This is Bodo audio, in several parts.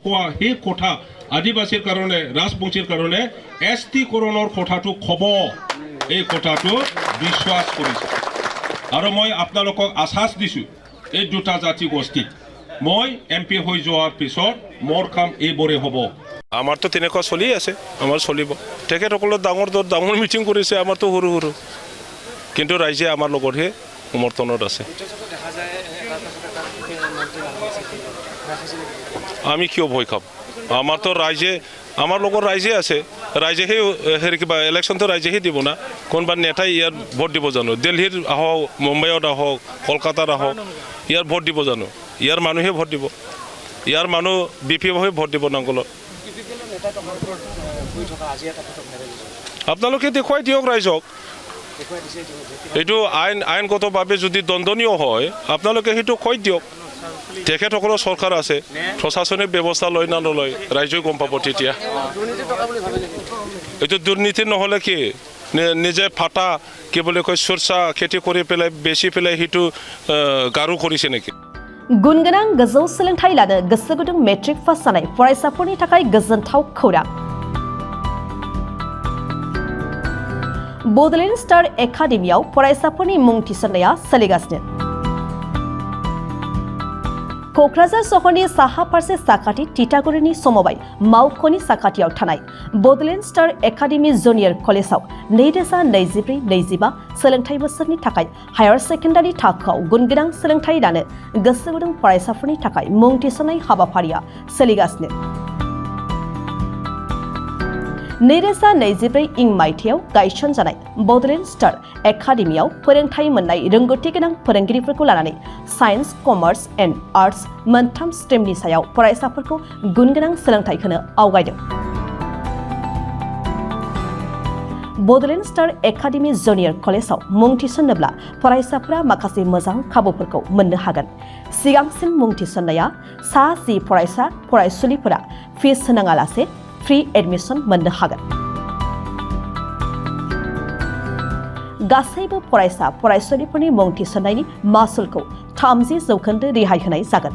কোৱা সেই কথা আদিবাসীৰ কাৰণে ৰাজবংশীৰ কাৰণে এছটিকৰণৰ কথাটো ক'ব এই কথাটো বিশ্বাস কৰিছে আৰু মই আপোনালোকক আশ্বাস দিছোঁ এই দুটা জাতি গোষ্ঠীক মই এমপি হৈ যোৱাৰ পিছত মোৰ কাম এইবোৰে হ'ব আমাৰতো তেনেকুৱা চলি আছে আমাৰ চলিব তেখেতসকলৰ ডাঙৰ মিটিং কৰিছে আমাৰতো সৰু সৰু কিন্তু ৰাইজে আমাৰ লগতহে সমৰ্থনত আছে আমি কিয় ভয় খাম আমাৰতো ৰাইজে আমাৰ লগত ৰাইজে আছে ৰাইজেহে হেৰি কিবা ইলেকশ্যনটো ৰাইজেহে দিব না কোনোবা নেতাই ইয়াত ভোট দিব জানো দিল্লীত আহক মুম্বাইত আহক কলকাতাত আহক ইয়াৰ ভোট দিব জানো ইয়াৰ মানুহে ভোট দিব ইয়াৰ মানুহ বিপিএফে ভোট দিব নাংগলত আপোনালোকে দেখুৱাই দিয়ক ৰাইজক এইটো আইনগতভাৱে যদি দণ্ডনীয় হয় আপোনালোকে সেইটো কৈ দিয়ক তেখেতসকলৰ চৰকাৰ আছে প্ৰশাসনিক ব্যৱস্থা লয় না নলয় ৰাইজে গম পাব তেতিয়া এইটো দুৰ্নীতি নহ'লে কি নিজে ফাটা কি বুলি কয় চোৰচা খেতি কৰি পেলাই বেচি পেলাই সেইটো গাৰু কৰিছে নেকি गुनगोनां गोजौ सोलोंथाइ लानो गोसो गुदुं मेट्रिक पास जानाय फरायसाफोरनि थाखाय गोजोनथाव खौरां बड'लेण्ड स्टार एकाडेमियाव फरायसाफोरनि मुं थिसननाया सोलिगासिनो क'क्राझार सहरनि साहा फारसे साखाथि तितागुरिनि समबाय मावख'नि साखाथियाव थानाय बड'लेण्ड स्टार एकाडेमि जुनियर कलेजाव 2024-25 सोलोंथाइ बोसोरनि थाखाय हायार सेकेन्डारि थाखोआव गुनगोनां सोलोंथाइ लानो गोसो गुदुं फरायसाफोरनि थाखाय मुं थिसननाय हाबाफारिया सोलिगासिनो 2024 इं मायथाइयाव गायसनजानाय बड'लेण्ड स्टार एकाडेमियाव फोरोंथाइ मोननाय रोंगौथि गोनां फोरोंगिरिफोरखौ लानानै साइन्स कमार्स एन्ड आर्ट्स मोनथाम स्ट्रिमनि सायाव फरायसाफोरखौ गुनगोनां सोलोंथाइ होनो आवगायदों बड'लेण्ड स्टार एकाडेमि जुनियर कलेजाव मुं थिसननोब्ला फरायसाफोरा माखासे मोजां खाबुफोरखौ मोननो हागोन सिगांसिन मुं थिसननाया सा 10 फरायसा फरायसुलिफोरा फिस होनाङालासे फ्री एडमिशन मोननो हागोन गासैबो फरायसा फरायसुलिफोरनि मुं थिसननायनि मासुलखौ 30% रेहाय होनाय जागोन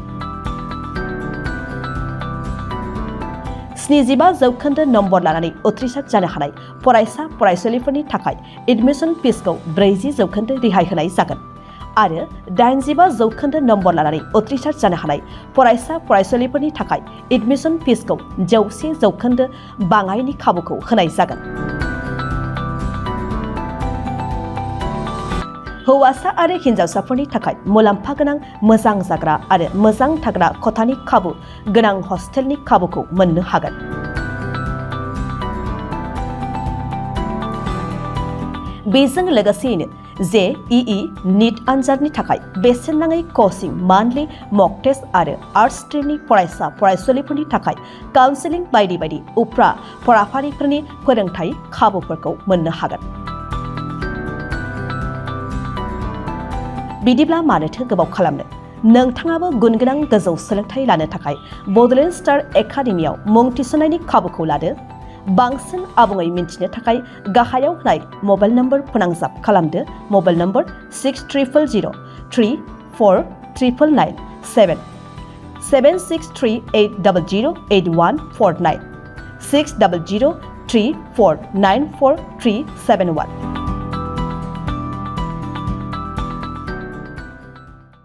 75% नम्बर लानानै उथ्रिसार जानो हानाय फरायसा फरायसुलिफोरनि थाखाय एडमिशन फिसखौ 40% रेहाय होनाय जागोन आरो 85% नम्बर लानानै उथ्रिसार जानो हानाय फरायसा फरायसुलिफोरनि थाखाय एडमिशन फिसखौ 100% बाङायनि खाबुखौ होनाय जागोन हौवासा आरो हिन्जावसाफोरनि थाखाय मुलाम्फा गोनां मोजां जाग्रा आरो मोजां थाग्रा खथानि खाबु गोनां हस्टेलनि खाबुखौ मोननो हागोन बेजों लोगोसेयैनो JEE नीट आनजादनि थाखाय बेसेन नाङै कोचिं मान्थलि मक टेस्ट आरो आर्ट्स स्ट्रिमनि फरायसा फरायसुलिफोरनि थाखाय काउन्सेलिं बायदि बायदि उफ्रा फराफारिफोरनि फोरोंथाइ खाबुफोरखौ मोननो हागोन बिदिब्ला मानोथो गोबाव खालामनो नोंथाङाबो गुनगोनां गोजौ सोलोंथाइ लानो थाखाय बड'लेण्ड स्टार एकाडेमियाव मुं थिसननायनि खाबुखौ लादो बांसिन आबुङै मिन्थिनो थाखाय गाहायाव होनाय मबाइल नम्बर फोनांजाब खालामदो मबाइल नम्बर 6030349997 7638008149 6003494371